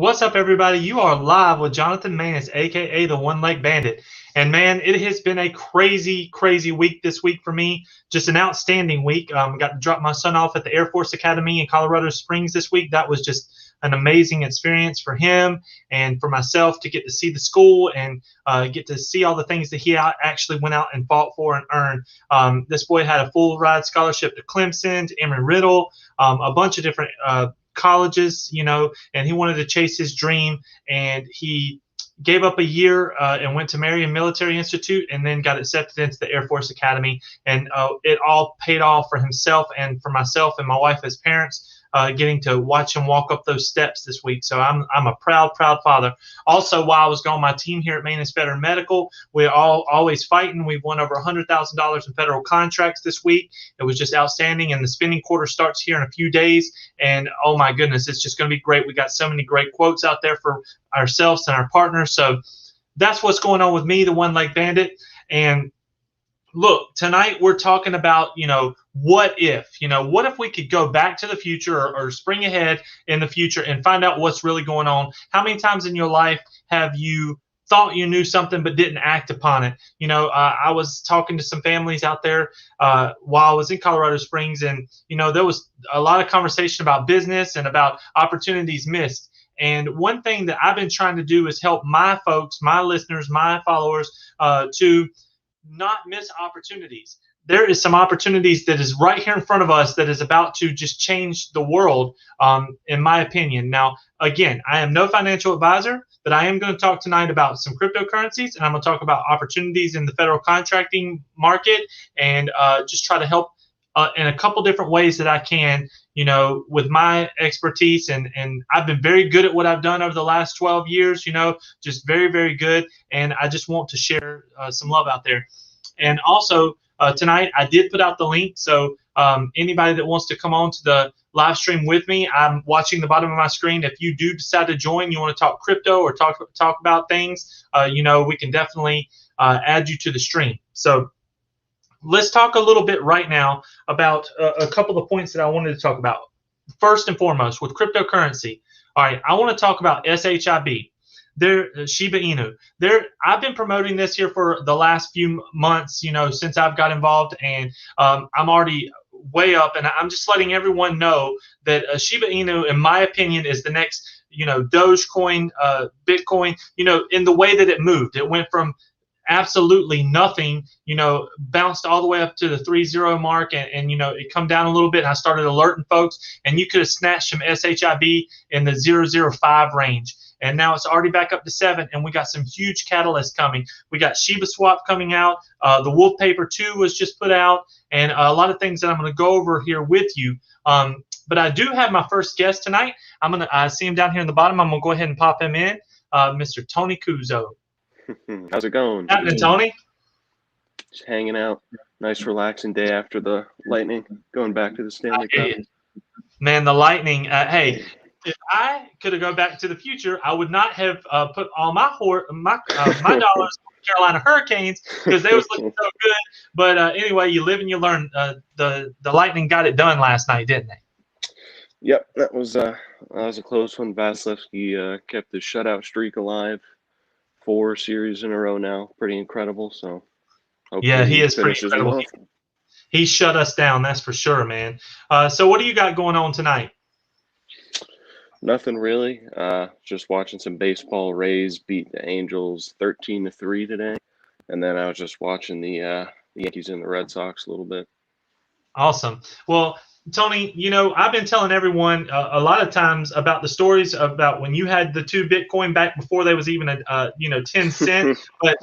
What's up, everybody? You are live with Johnathan Maness, aka the One-Leg Bandit. And man, it has been a crazy, crazy week this week for me. Just an outstanding week. Got to drop my son off at the Air Force Academy in Colorado Springs this week. That was just an amazing experience for him and for myself to get to see the school and get to see all the things that he actually went out and fought for and earned. This boy had a full ride scholarship to Clemson, to Emory-Riddle, a bunch of different colleges, and he wanted to chase his dream, and he gave up a year and went to Marion Military Institute and then got accepted into the Air Force Academy, and it all paid off for himself and for myself and my wife as parents, getting to watch him walk up those steps this week. So I'm a proud father. Also, while I was gone, my team here at Maness Veteran Medical, we're always fighting. We've won over $100,000 in federal contracts this week. It was just outstanding, and the spending quarter starts here in a few days, and oh my goodness, it's just going to be great. We got so many great quotes out there for ourselves and our partners. So that's what's going on with me, the One-Leg Bandit. And look, tonight we're talking about, what if we could go back to the future or spring ahead in the future and find out what's really going on? How many times in your life have you thought you knew something but didn't act upon it? I was talking to some families out there while I was in Colorado Springs, and, there was a lot of conversation about business and about opportunities missed. And one thing that I've been trying to do is help my folks, my listeners, my followers to not miss opportunities. There is some opportunities that is right here in front of us that is about to just change the world, in my opinion. Now, again, I am no financial advisor, but I am going to talk tonight about some cryptocurrencies, and I'm going to talk about opportunities in the federal contracting market, and just try to help in a couple different ways that I can, with my expertise. And I've been very good at what I've done over the last 12 years, just very, very good. And I just want to share some love out there. And also tonight I did put out the link. So anybody that wants to come on to the live stream with me, I'm watching the bottom of my screen. If you do decide to join, you want to talk crypto or talk about things, we can definitely add you to the stream. So let's talk a little bit right now about a couple of points that I wanted to talk about. First and foremost, with cryptocurrency. All right, I want to talk about SHIB. Shiba Inu. I've been promoting this here for the last few months, since I've got involved, and I'm already way up, and I'm just letting everyone know that Shiba Inu, in my opinion, is the next, Dogecoin, Bitcoin, in the way that it moved. It went from absolutely nothing, bounced all the way up to the 3.0 mark, and it come down a little bit, and I started alerting folks, and you could have snatched some SHIB in the 0.05 range, and now it's already back up to 7, and we got some huge catalysts coming. We got Shiba Swap coming out, the Wolf Paper 2 was just put out, and a lot of things that I'm going to go over here with you. But I do have my first guest tonight. I see him down here in the bottom. I'm going to go ahead and pop him in, Mr. Tony Kuzo. How's it going? Happening, Tony? Just hanging out. Nice relaxing day after the Lightning. Going back to the Stanley Cup. Man, the Lightning. Hey, if I could have gone back to the future, I would not have put all my dollars on the Carolina Hurricanes because they was looking so good. But anyway, you live and you learn. The Lightning got it done last night, didn't they? Yep, that was a close one. Vasilevsky kept the shutout streak alive. 4 series in a row now. Pretty incredible. So yeah, he is pretty incredible. He shut us down, that's for sure, man. So what do you got going on tonight? Nothing really. Just watching some baseball. Rays beat the Angels 13-3 today. And then I was just watching the Yankees and the Red Sox a little bit. Awesome. Well, Tony, I've been telling everyone a lot of times about the stories about when you had the 2 Bitcoin back before they was even 10 cents. But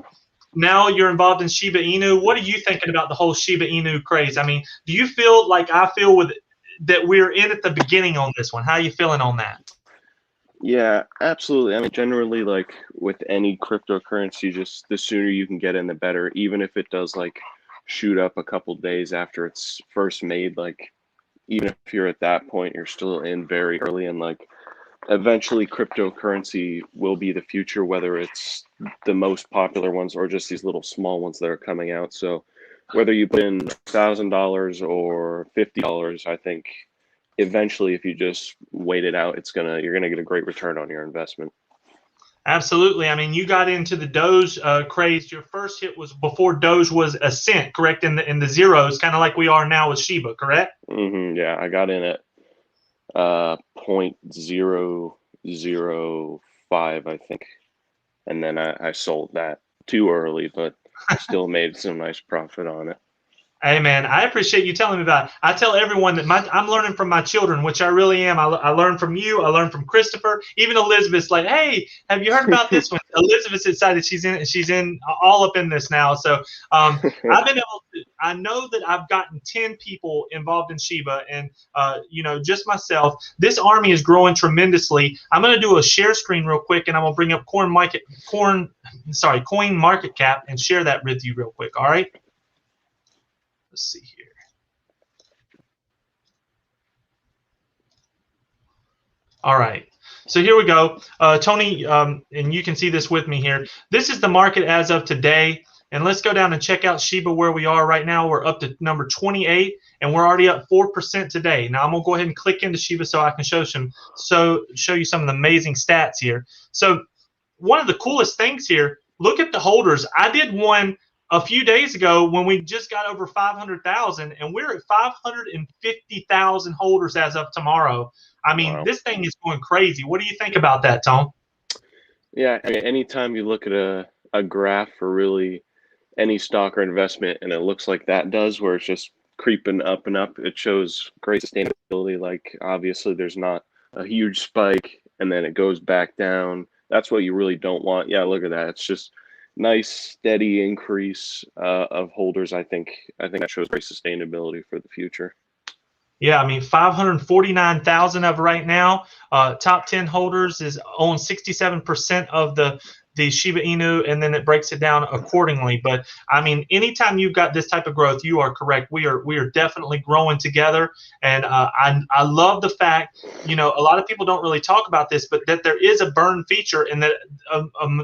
now you're involved in Shiba Inu. What are you thinking about the whole Shiba Inu craze? I mean, do you feel like I feel with that we're in at the beginning on this one? How are you feeling on that? Yeah, absolutely. I mean, generally, like with any cryptocurrency, just the sooner you can get in, the better. Even if it does shoot up a couple days after it's first made, even if you're at that point, you're still in very early, and eventually cryptocurrency will be the future, whether it's the most popular ones or just these little small ones that are coming out. So whether you put in $1,000 or $50, I think eventually, if you just wait it out, you're gonna get a great return on your investment. Absolutely. I mean, you got into the Doge craze. Your first hit was before Doge was a cent, correct? In the zeros, kind of like we are now with Shiba, correct? Yeah, I got in at 0.005, I think, and then I sold that too early, but still made some nice profit on it. Hey, man, I appreciate you telling me about it. I tell everyone that I'm learning from my children, which I really am. I learn from you. I learn from Christopher. Even Elizabeth's like, hey, have you heard about this one? Elizabeth's excited. She's in all up in this now. So I've been able to, I know that I've gotten 10 people involved in Shiba, and just myself. This army is growing tremendously. I'm going to do a share screen real quick, and I'm going to bring up Coin Market Cap and share that with you real quick. All right. Let's see here. All right. So here we go. Tony, and you can see this with me here. This is the market as of today. And let's go down and check out Shiba where we are right now. We're up to number 28, and we're already up 4% today. Now I'm going to go ahead and click into Shiba so I can show you some of the amazing stats here. So one of the coolest things here, look at the holders. I did one a few days ago when we just got over 500,000, and we're at 550,000 holders as of tomorrow. I mean, wow. This thing is going crazy. What do you think about that, Tom? Yeah, I mean, anytime you look at a graph for really any stock or investment, and it looks like that does, where it's just creeping up and up, it shows great sustainability. Like, obviously, there's not a huge spike, and then it goes back down. That's what you really don't want. Yeah, look at that. It's just nice steady increase of holders. I think that shows great sustainability for the future. Yeah, I mean, 549,000 of right now. Top 10 holders own 67% of the Shiba Inu, and then it breaks it down accordingly. But I mean, anytime you've got this type of growth, you are correct. We are definitely growing together, and I love the fact, a lot of people don't really talk about this, but that there is a burn feature, and that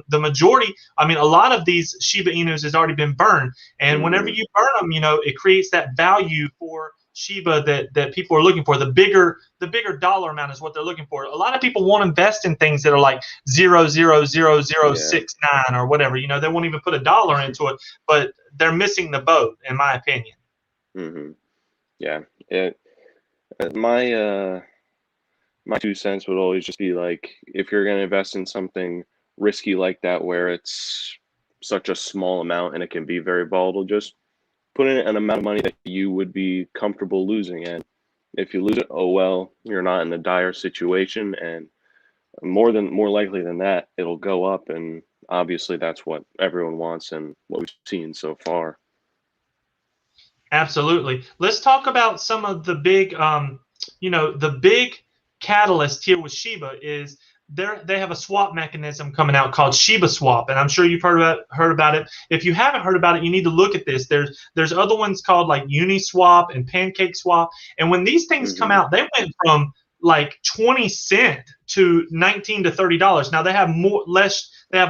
the majority, I mean, a lot of these Shiba Inus has already been burned, and whenever you burn them, it creates that value for Shiba that people are looking for. The bigger dollar amount is what they're looking for. A lot of people won't invest in things that are like 0.00069 or whatever. They won't even put a dollar into it, but they're missing the boat, in my opinion. Yeah. My 2 cents would always just be like, if you're going to invest in something risky like that, where it's such a small amount and it can be very volatile, just put in an amount of money that you would be comfortable losing. And if you lose it, oh well, you're not in a dire situation, and more likely than that, it'll go up. And obviously that's what everyone wants and what we've seen so far. Absolutely. Let's talk about some of the big the big catalyst here with Shiba is they have a swap mechanism coming out called Shiba Swap, and I'm sure you've heard about it. If you haven't heard about it, you need to look at this. There's other ones called like Uniswap and Pancake Swap, and when these things come out, they went from like 20 cents to $19 to $30. Now they have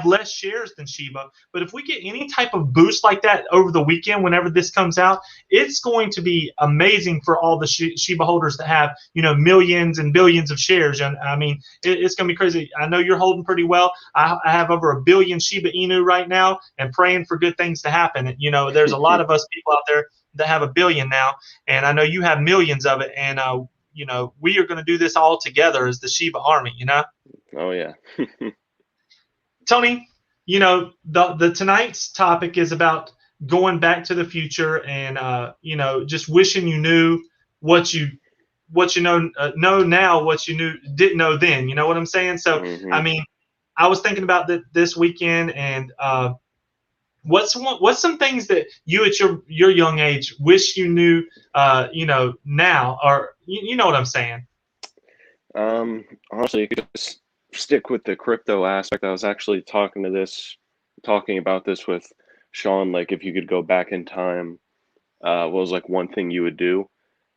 less shares than Shiba, but if we get any type of boost like that over the weekend, whenever this comes out, it's going to be amazing for all the Shiba holders that have millions and billions of shares. And I mean, it's going to be crazy. I know you're holding pretty well. I have over 1 billion Shiba Inu right now, and praying for good things to happen. And, there's a lot of us people out there that have 1 billion now, and I know you have millions of it. And we are going to do this all together as the Shiba army. Oh yeah. Tony, the tonight's topic is about going back to the future, and just wishing you knew what you know now, what you didn't know then. You know what I'm saying? So I mean, I was thinking about this weekend, and what's some things that you at your young age wish you knew now, or you know what I'm saying? Honestly, you could just stick with the crypto aspect. I was actually talking about this with Sean. Like, if you could go back in time, what was like one thing you would do?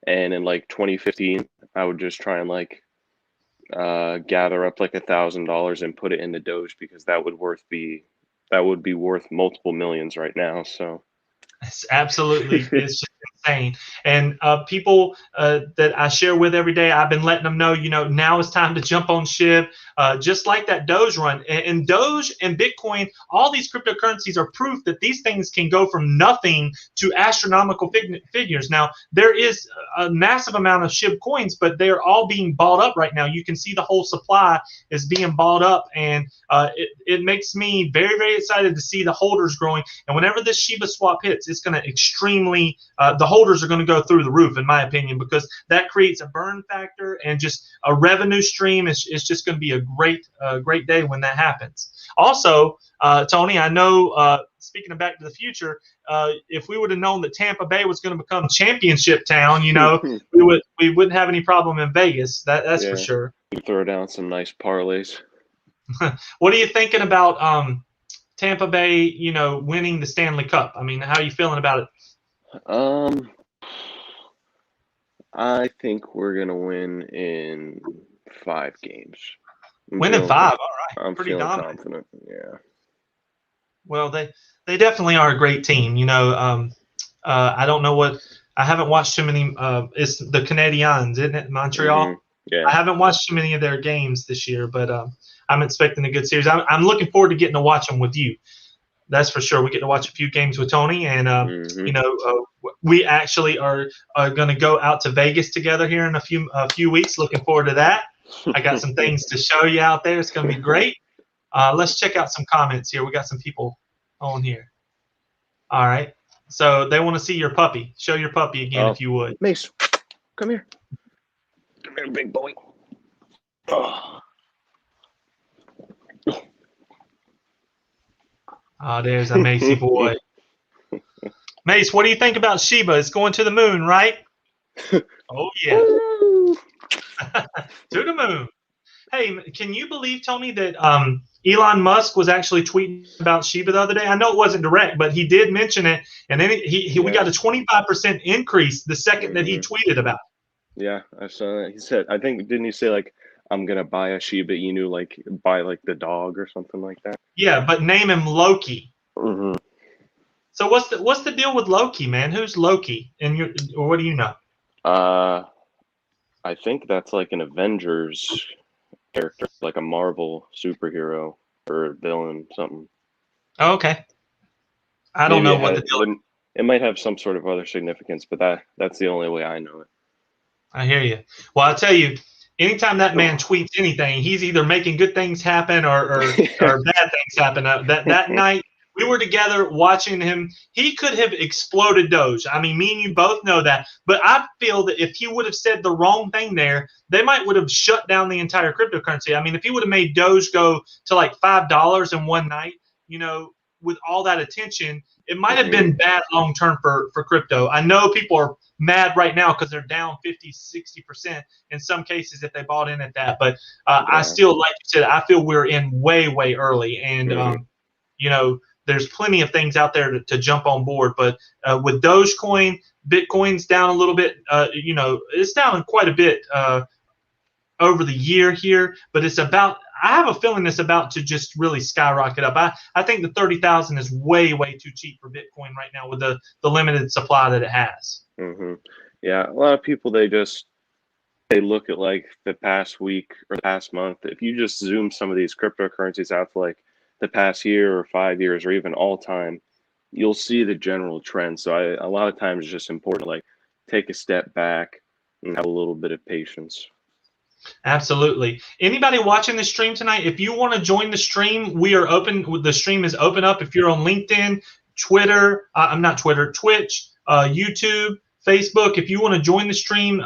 And in like 2015, I would just try and like gather up like $1,000 and put it into Doge, because that would be worth multiple millions right now. So it's absolutely, it's just insane. And people that I share with every day, I've been letting them know, now is time to jump on SHIB, just like that Doge run. And Doge and Bitcoin, all these cryptocurrencies are proof that these things can go from nothing to astronomical figures. Now, there is a massive amount of SHIB coins, but they're all being bought up right now. You can see the whole supply is being bought up, and it makes me very, very excited to see the holders growing. And whenever this Shiba Swap hits, it's going to extremely, the holders are going to go through the roof, in my opinion, because that creates a burn factor and just a revenue stream. It's just going to be a great day when that happens. Also, Tony, I know, speaking of Back to the Future, if we would have known that Tampa Bay was going to become championship town, we wouldn't have any problem in Vegas. That's for sure. Throw down some nice parlays. What are you thinking about Tampa Bay, winning the Stanley Cup? I mean, how are you feeling about it? I think we're gonna win in 5 games. Win in 5, all right. I'm pretty feeling dominant. confident. Yeah. Well, they definitely are a great team. I don't know what. I haven't watched too many. It's the Canadiens, isn't it? Montreal. Mm-hmm. Yeah. I haven't watched too many of their games this year, but I'm expecting a good series. I'm looking forward to getting to watch them with you. That's for sure. We get to watch a few games with Tony, and we actually are going to go out to Vegas together here in a few weeks. Looking forward to that. I got some things to show you out there. It's going to be great. Let's check out some comments here. We got some people on here. All right. So they want to see your puppy. Show your puppy again, if you would. Mace, come here. Come here, big boy. Oh. Oh, there's a Macy boy. Mace, what do you think about Shiba? It's going to the moon, right? Oh, yeah. To the moon. Hey, can you believe, Tony, that Elon Musk was actually tweeting about Shiba the other day? I know it wasn't direct, but he did mention it, and then we got a 25% increase the second that he tweeted about it. Yeah, I saw that. He said, I think, didn't he say, like, I'm going to buy a Shiba Inu, like, buy, like, the dog or something like that? Yeah, but name him Loki. Mm-hmm. So what's the deal with Loki, man? Who's Loki? Or what do you know? I think that's like an Avengers character, like a Marvel superhero or villain, something. Oh, okay. I don't know what the deal is. It might have some sort of other significance, but that's the only way I know it. I hear you. Well, I'll tell you, anytime that man tweets anything, he's either making good things happen or bad things happen. That night, we were together watching him. He could have exploded Doge. I mean, me and you both know that. But I feel that if he would have said the wrong thing there, they would have shut down the entire cryptocurrency. I mean, if he would have made Doge go to like $5 in one night, with all that attention, it might have been bad long term for crypto. I know people are mad right now because they're down 50, 60% in some cases if they bought in at that. But I still, like you said, I feel we're in way, way early. And, there's plenty of things out there to jump on board. But with Dogecoin, Bitcoin's down a little bit. It's down quite a bit over the year here. But I have a feeling it's about to just really skyrocket up. I think the 30,000 is way, way too cheap for Bitcoin right now with the limited supply that it has. Mm-hmm. Yeah, a lot of people, they look at like the past week or the past month. If you just zoom some of these cryptocurrencies out to like the past year or 5 years or even all time, you'll see the general trend. So a lot of times it's just important to like take a step back and have a little bit of patience. Absolutely. Anybody watching the stream tonight, if you want to join the stream, we are open. The stream is open up. If you're on LinkedIn, Twitter, Twitch, YouTube, Facebook, if you want to join the stream,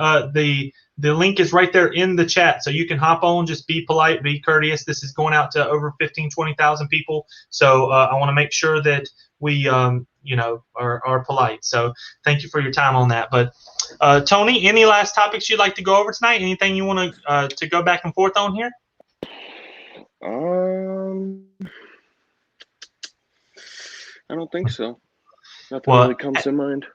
the link is right there in the chat. So you can hop on, just be polite, be courteous. This is going out to over 15, 20,000 people. So I want to make sure that we, are polite. So thank you for your time on that. But Tony, any last topics you'd like to go over tonight? Anything you want to go back and forth on here? I don't think so. Nothing really comes to mind.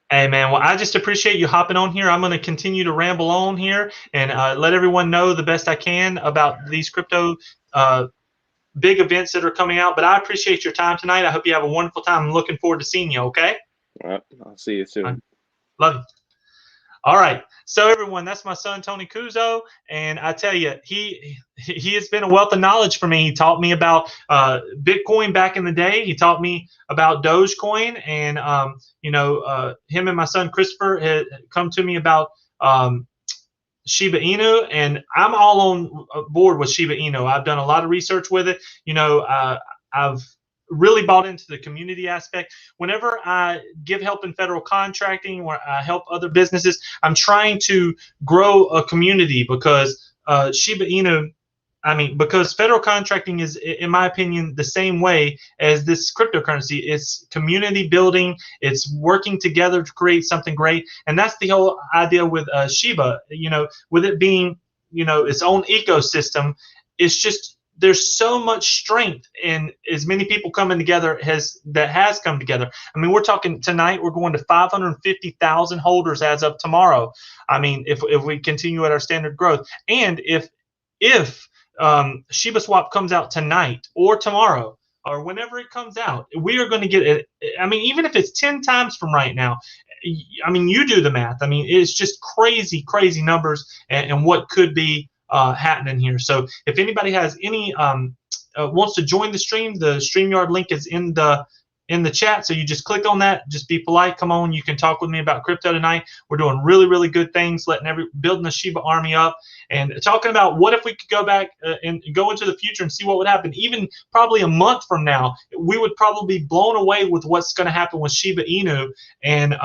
Hey, man, well, I just appreciate you hopping on here. I'm going to continue to ramble on here and let everyone know the best I can about these crypto big events that are coming out. But I appreciate your time tonight. I hope you have a wonderful time. I'm looking forward to seeing you, okay? All right. I'll see you soon. Love you. All right. So everyone, that's my son Tony Kuzo, and I tell you, he has been a wealth of knowledge for me. He taught me about Bitcoin back in the day. He taught me about Dogecoin, and him and my son Christopher had come to me about Shiba Inu, and I'm all on board with Shiba Inu. I've done a lot of research with it. I've really bought into the community aspect. Whenever I give help in federal contracting, where I help other businesses, I'm trying to grow a community because Shiba Inu, because federal contracting is, in my opinion, the same way as this cryptocurrency. It's community building. It's working together to create something great. And that's the whole idea with Shiba, with it being, its own ecosystem. It's just, there's so much strength in as many people coming together that has come together. We're talking tonight, we're going to 550,000 holders as of tomorrow. If we continue at our standard growth, and if Shiba Swap comes out tonight or tomorrow or whenever it comes out, we are going to get it. Even if it's 10 times from right now, you do the math. It's just crazy numbers and what could be happening here. So if anybody has any wants to join the stream, the StreamYard link is in the chat. So you just click on that. Just be polite. Come on, you can talk with me about crypto tonight. We're doing really good things, building the Shiba army up, and talking about what if we could go back and go into the future and see what would happen. Even probably a month from now, we would probably be blown away with what's going to happen with Shiba Inu. And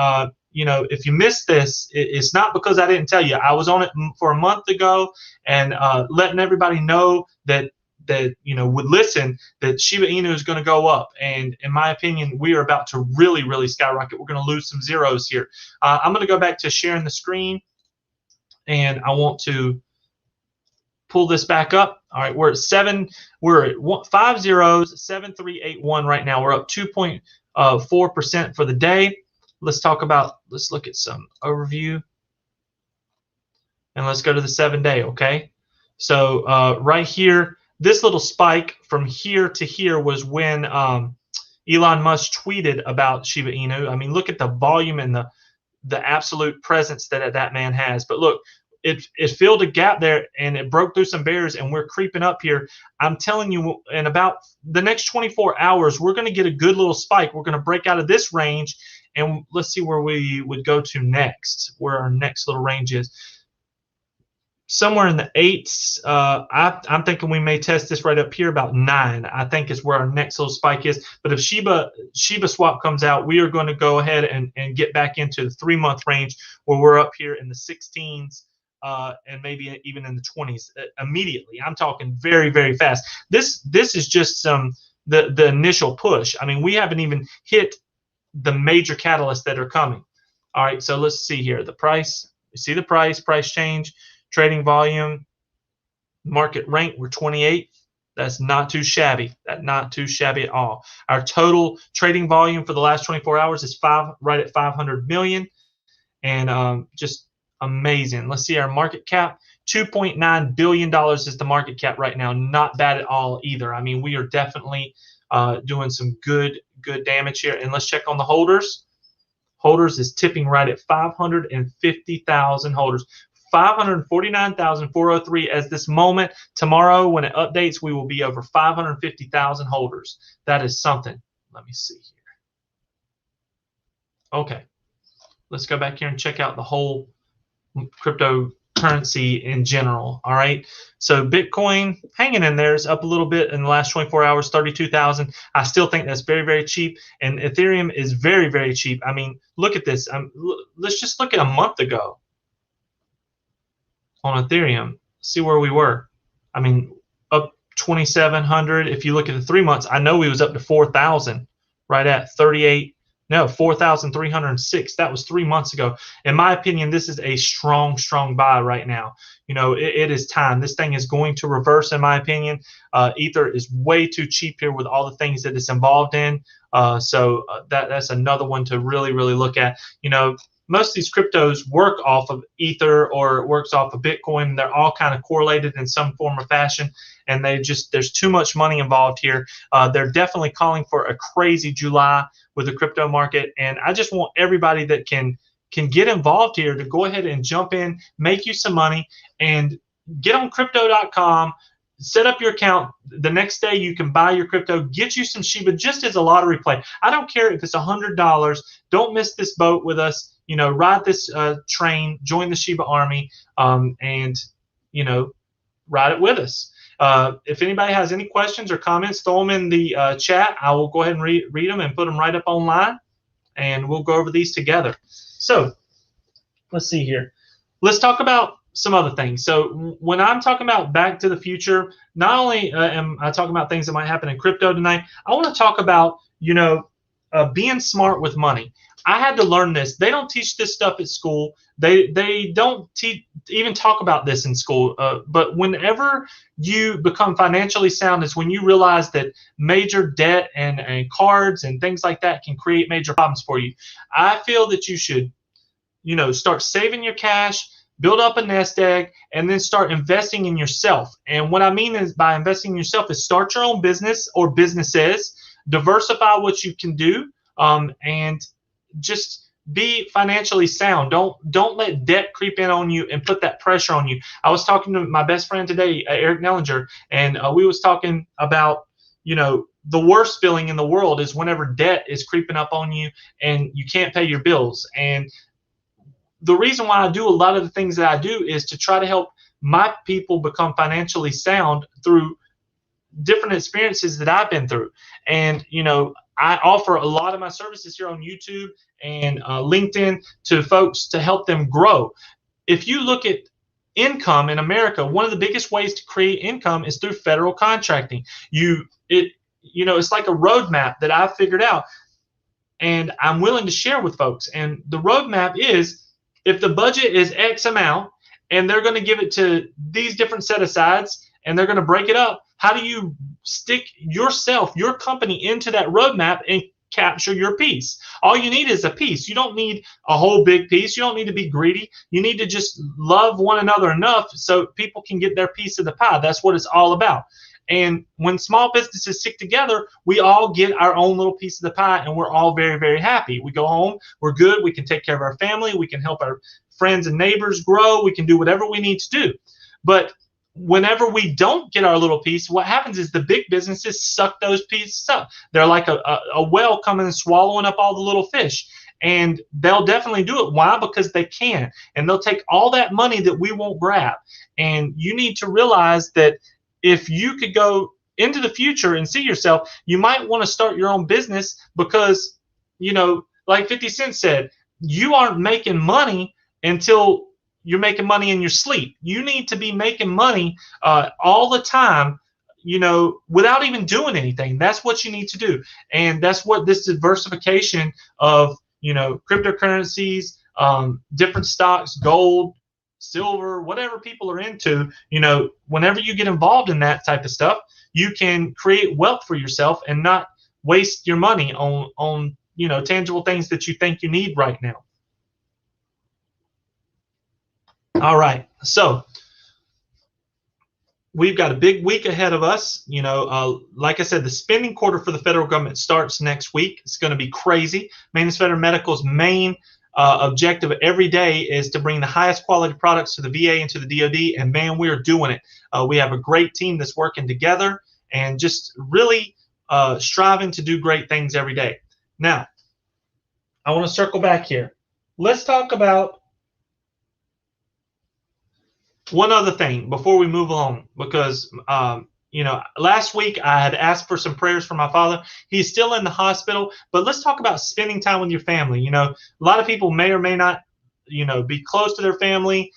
if you missed this, it's not because I didn't tell you. I was on it for a month ago, and letting everybody know that would listen, that Shiba Inu is going to go up. And in my opinion, we are about to really skyrocket. We're going to lose some zeros here. I'm going to go back to sharing the screen, and I want to pull this back up. All right, we're at 5 zeros, 7381 right now. We're up 2.4% for the day. Let's look at some overview, and let's go to the 7-day. Okay, so right here, this little spike from here to here was when Elon Musk tweeted about Shiba Inu. Look at the volume and the absolute presence that man has. But look, it filled a gap there, and it broke through some barriers, and we're creeping up here. I'm telling you, in about the next 24 hours, we're going to get a good little spike. We're going to break out of this range, and let's see where we would go to next, where our next little range is. Somewhere in the 8s. I'm thinking we may test this right up here, about 9. I think is where our next little spike is. But if Shiba Swap comes out, we are going to go ahead and get back into the 3-month range, where we're up here in the 16s. And maybe even in the 20s immediately. I'm talking very fast. This is just the initial push. We haven't even hit the major catalysts that are coming. All right, so let's see here. The price. You see the price change, trading volume, market rank. We're 28th. That's not too shabby. That's not too shabby at all. Our total trading volume for the last 24 hours is right at 500 million, and just amazing. Let's see our market cap. $2.9 billion is the market cap right now. Not bad at all either. We are definitely doing some good damage here. And let's check on the holders. Holders is tipping right at 550,000 holders. 549,403 as this moment. Tomorrow, when it updates, we will be over 550,000 holders. That is something. Let me see here. Okay. Let's go back here and check out the whole cryptocurrency in general. All right, so Bitcoin hanging in there, is up a little bit in the last 24 hours, 32,000. I still think that's very cheap, and Ethereum is very cheap. Look at this. Let's just look at a month ago on Ethereum, see where we were. Up 2,700. If you look at the 3 months, I know we was up to 4,000, right at 38. No, 4,306. That was 3 months ago. In my opinion, this is a strong buy right now. It is time. This thing is going to reverse, in my opinion. Ether is way too cheap here with all the things that it's involved in. So that's another one to really look at. Most of these cryptos work off of Ether or works off of Bitcoin. They're all kind of correlated in some form or fashion, and there's too much money involved here. They're definitely calling for a crazy July with the crypto market, and I just want everybody that can can get involved here to go ahead and jump in, make you some money, and get on crypto.com. Set up your account. The next day you can buy your crypto, get you some Shiba just as a lottery play. I don't care if it's $100. Don't miss this boat with us. Ride this train, join the Shiba army, and ride it with us. If anybody has any questions or comments, throw them in the chat. I will go ahead and read them and put them right up online, and we'll go over these together. So let's see here. Let's talk about some other things. So when I'm talking about Back to the Future, not only am I talking about things that might happen in crypto tonight, I want to talk about, being smart with money. I had to learn this. They don't teach this stuff at school. They don't even talk about this in school. But whenever you become financially sound is when you realize that major debt and cards and things like that can create major problems for you. I feel that you should, start saving your cash, build up a nest egg, and then start investing in yourself. And what I mean is by investing in yourself is start your own business or businesses, diversify what you can do, and just be financially sound. Don't let debt creep in on you and put that pressure on you. I was talking to my best friend today, Eric Nellinger, and we was talking about, the worst feeling in the world is whenever debt is creeping up on you and you can't pay your bills. And the reason why I do a lot of the things that I do is to try to help my people become financially sound through different experiences that I've been through. And, I offer a lot of my services here on YouTube and LinkedIn to folks to help them grow. If you look at income in America, one of the biggest ways to create income is through federal contracting. It's like a roadmap that I've figured out and I'm willing to share with folks. And the roadmap is, if the budget is X amount and they're going to give it to these different set asides and they're going to break it up, how do you stick yourself, your company into that roadmap and capture your piece? All you need is a piece. You don't need a whole big piece. You don't need to be greedy. You need to just love one another enough so people can get their piece of the pie. That's what it's all about. And when small businesses stick together, we all get our own little piece of the pie, and we're all very, very happy. We go home, we're good, we can take care of our family, we can help our friends and neighbors grow, we can do whatever we need to do. But whenever we don't get our little piece, what happens is the big businesses suck those pieces up. They're like a whale coming and swallowing up all the little fish. And they'll definitely do it. Why? Because they can. And they'll take all that money that we won't grab. And you need to realize that if you could go into the future and see yourself, you might want to start your own business because, like 50 Cent said, you aren't making money until you're making money in your sleep. You need to be making money all the time, without even doing anything. That's what you need to do. And that's what this diversification of, cryptocurrencies, different stocks, gold, silver, whatever people are into, whenever you get involved in that type of stuff, you can create wealth for yourself and not waste your money on tangible things that you think you need right now. All right, so we've got a big week ahead of us. Like I said, the spending quarter for the federal government starts next week. It's going to be crazy. Maness Federal Medical's main objective every day is to bring the highest quality products to the VA and to the DoD, and man, we're doing it. We have a great team that's working together and just really striving to do great things every day. Now, I want to circle back here. Let's talk about one other thing before we move along, because last week I had asked for some prayers for my father. He's still in the hospital, but let's talk about spending time with your family. A lot of people may or may not, be close to their family.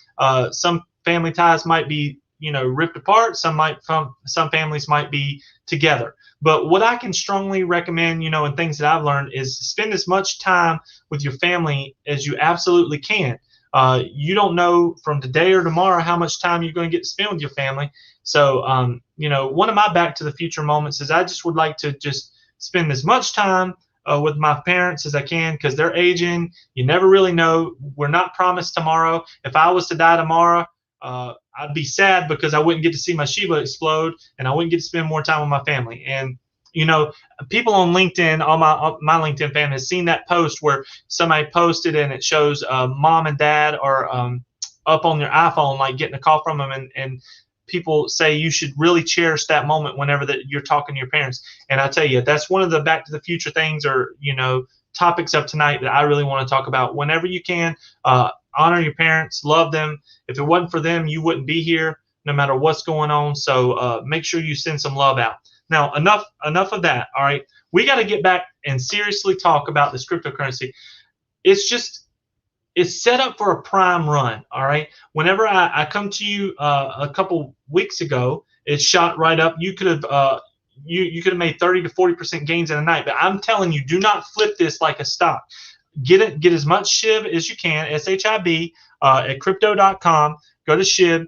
Some family ties might be, ripped apart. Some families might be together. But what I can strongly recommend, and things that I've learned is spend as much time with your family as you absolutely can. You don't know from today or tomorrow how much time you're going to get to spend with your family. So, one of my Back to the Future moments is I just would like to just spend as much time with my parents as I can, because they're aging. You never really know. We're not promised tomorrow. If I was to die tomorrow, I'd be sad because I wouldn't get to see my Shiba explode, and I wouldn't get to spend more time with my family. And you know, people on LinkedIn, all my LinkedIn fan has seen that post where somebody posted and it shows mom and dad are up on their iPhone, like getting a call from them, and people say you should really cherish that moment whenever that you're talking to your parents. And I tell you, that's one of the Back to the Future things, or topics of tonight that I really want to talk about. Whenever you can, honor your parents, love them. If it wasn't for them, you wouldn't be here, no matter what's going on. So make sure you send some love out. Now, enough of that. All right, we got to get back and seriously talk about this cryptocurrency. It's set up for a prime run. All right. Whenever I come to you a couple weeks ago, it shot right up. You could have you could have made 30 to 40% gains in a night. But I'm telling you, do not flip this like a stock. Get as much SHIB as you can, SHIB, at crypto.com. Go to SHIB.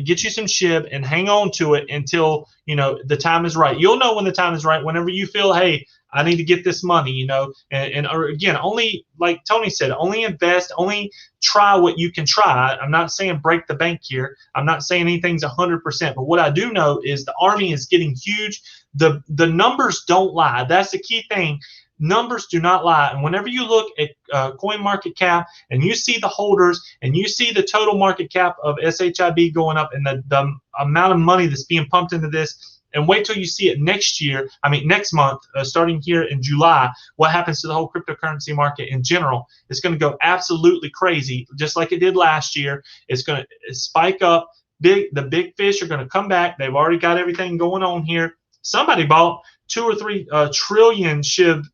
Get you some SHIB and hang on to it until the time is right. You'll know when the time is right. Whenever you feel, hey, I need to get this money, or again, only, like Tony said, only invest, only try what you can try. I'm not saying break the bank here. I'm not saying anything's 100%. But what I do know is the army is getting huge. The numbers don't lie. That's the key thing. Numbers do not lie. And whenever you look at coin market cap and you see the holders and you see the total market cap of SHIB going up and the amount of money that's being pumped into this, and wait till you see it next month, starting here in July, what happens to the whole cryptocurrency market in general. It's going to go absolutely crazy, just like it did last year. It's going to spike up. The big fish are going to come back. They've already got everything going on here. Somebody bought 2 or 3 trillion SHIB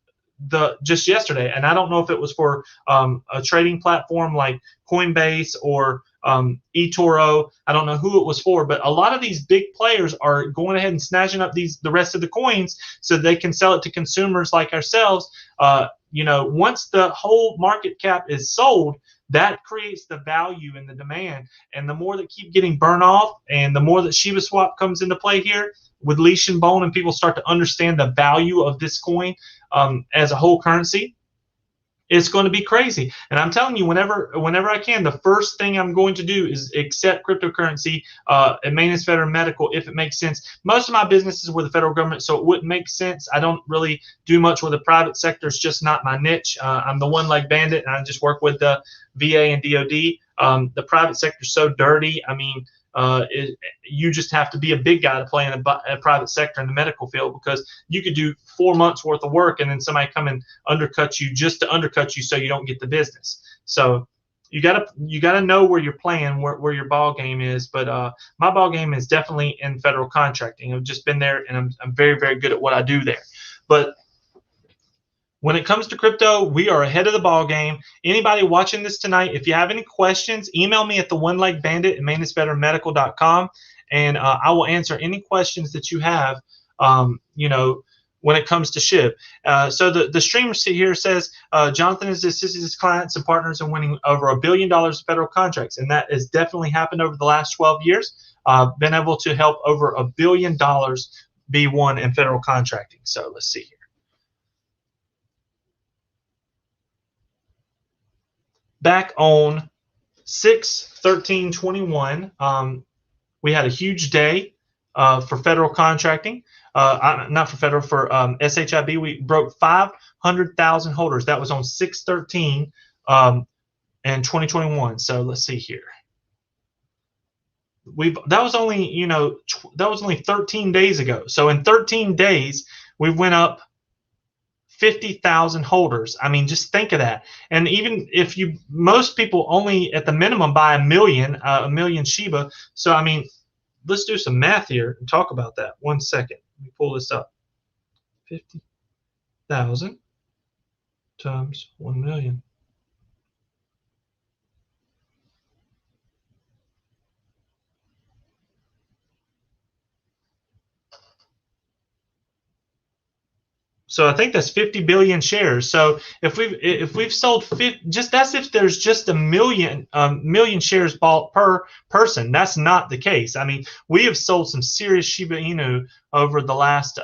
just yesterday, and I don't know if it was for a trading platform like Coinbase or eToro. I don't know who it was for, but a lot of these big players are going ahead and snatching up the rest of the coins so they can sell it to consumers like ourselves. Once the whole market cap is sold, that creates the value and the demand, and the more that keep getting burned off, and the more that Shiba Swap comes into play here with leash and bone, and people start to understand the value of this coin as a whole currency, it's going to be crazy. And I'm telling you, whenever I can, the first thing I'm going to do is accept cryptocurrency at Maness Veteran Medical if it makes sense. Most of my business is with the federal government, so it wouldn't make sense. I don't really do much with the private sector. It's just not my niche. I'm the one-leg bandit, and I just work with the VA and DOD. The private sector is so dirty. I mean, you just have to be a big guy to play in a private sector in the medical field, because you could do 4 months worth of work and then somebody come and undercut you just to undercut you so you don't get the business. So you gotta know where you're playing, where your ball game is. But my ball game is definitely in federal contracting. I've just been there, and I'm very, very good at what I do there. But when it comes to crypto, we are ahead of the ball game. Anybody watching this tonight, if you have any questions, email me at the1legbandit at manessveteranmedical.com, and I will answer any questions that you have, when it comes to SHIB. So the streamer here says, Johnathan has assisted his clients and partners in winning over $1 billion of federal contracts, and that has definitely happened over the last 12 years. Been able to help over $1 billion be won in federal contracting. So let's see here. Back on 6/13/21, we had a huge day for federal contracting. Not for federal, for SHIB. We broke 500,000 holders. That was on 6/13 in 2021. So let's see here. That was only 13 days ago. So in 13 days, we went up 50,000 holders. I mean, just think of that. And even if most people only at the minimum buy a million Shiba. So I mean, let's do some math here and talk about that. 1 second. Let me pull this up. 50,000 times 1 million. So I think that's 50 billion shares. So if we've sold that's if there's just a million shares bought per person. That's not the case. I mean, we have sold some serious Shiba Inu over the last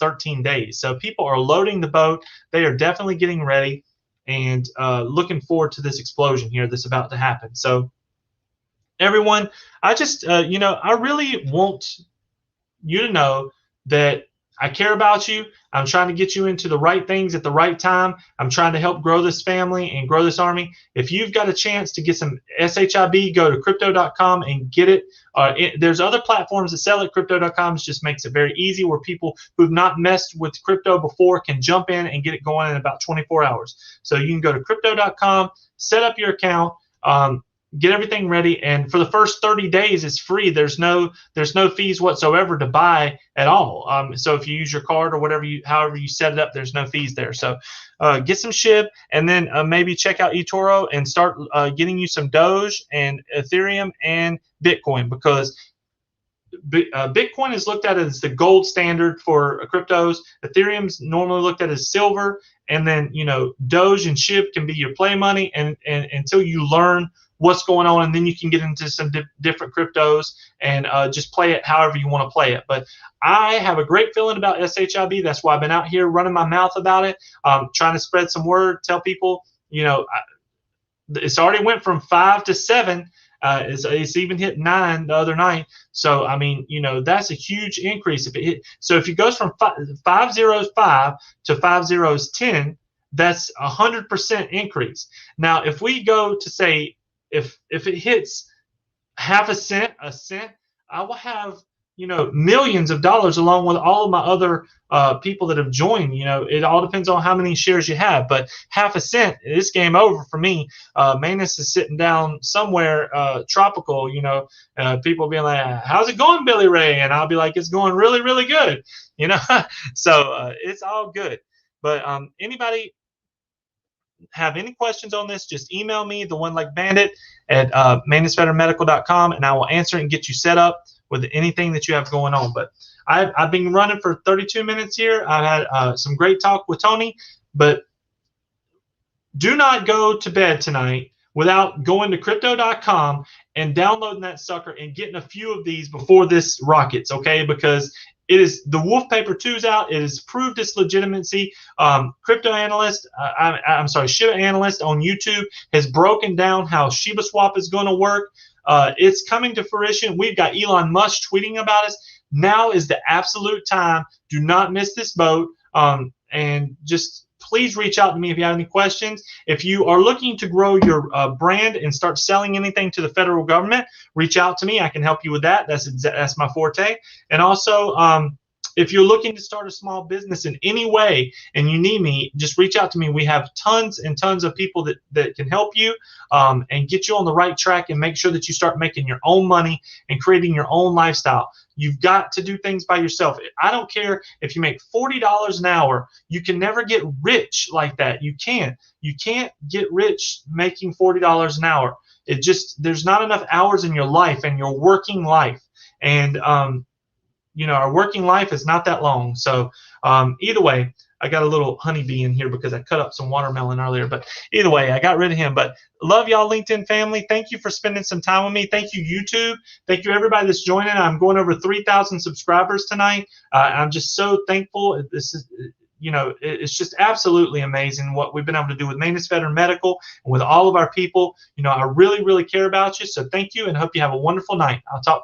13 days. So people are loading the boat. They are definitely getting ready and looking forward to this explosion here that's about to happen. So everyone, I just I really want you to know that I care about you. I'm trying to get you into the right things at the right time. I'm trying to help grow this family and grow this army. If you've got a chance to get some SHIB, go to crypto.com and get it. There's other platforms that sell it. Crypto.com just makes it very easy where people who've not messed with crypto before can jump in and get it going in about 24 hours. So you can go to crypto.com, set up your account, get everything ready, and for the first 30 days it's free. There's no fees whatsoever to buy at all. So if you use your card or whatever however you set it up, there's no fees there. So get some SHIB, and then maybe check out eToro and start getting you some Doge and Ethereum and Bitcoin, because Bitcoin is looked at as the gold standard for cryptos. Ethereum's normally looked at as silver, and then Doge and SHIB can be your play money, and until you learn what's going on, and then you can get into some different cryptos and just play it however you want to play it. But I have a great feeling about SHIB. That's why I've been out here running my mouth about it, trying to spread some word, tell people, it's already went from 5 to 7. It's even hit 9 the other night. So I mean, that's a huge increase. If it goes from 5 zeros 5 to 5 zeros 10, that's 100% increase. Now, if we go to say, if it hits half a cent, I will have millions of dollars along with all of my other people that have joined. It all depends on how many shares you have, but half a cent, it's game over for me. Maness is sitting down somewhere tropical, people being like, how's it going, Billy Ray? And I'll be like, it's going really, really good, so it's all good. But anybody have any questions on this, just email me, The1legbandit at manessveteranmedical.com, and I will answer it and get you set up with anything that you have going on. But I've been running for 32 minutes here. I've had some great talk with Tony, but do not go to bed tonight without going to crypto.com and downloading that sucker and getting a few of these before this rockets, okay? Because it is the wolf paper 2's out. It has proved its legitimacy. Crypto analyst, I'm sorry, Shiba analyst on YouTube has broken down how Shiba Swap is going to work. It's coming to fruition. We've got Elon Musk tweeting about us. Now is the absolute time. Do not miss this boat. And just please reach out to me if you have any questions. If you are looking to grow your brand and start selling anything to the federal government, reach out to me. I can help you with that. That's my forte. And also, if you're looking to start a small business in any way and you need me, just reach out to me. We have tons and tons of people that can help you and get you on the right track and make sure that you start making your own money and creating your own lifestyle. You've got to do things by yourself. I don't care if you make $40 an hour. You can never get rich like that. You can't get rich making $40 an hour. There's not enough hours in your life and your working life. And our working life is not that long. So either way, I got a little honeybee in here because I cut up some watermelon earlier. But either way, I got rid of him. But love y'all, LinkedIn family. Thank you for spending some time with me. Thank you, YouTube. Thank you, everybody that's joining. I'm going over 3,000 subscribers tonight. I'm just so thankful. This is, it's just absolutely amazing what we've been able to do with Maness Veteran Medical and with all of our people. I really, really care about you. So thank you, and hope you have a wonderful night. I'll talk to you.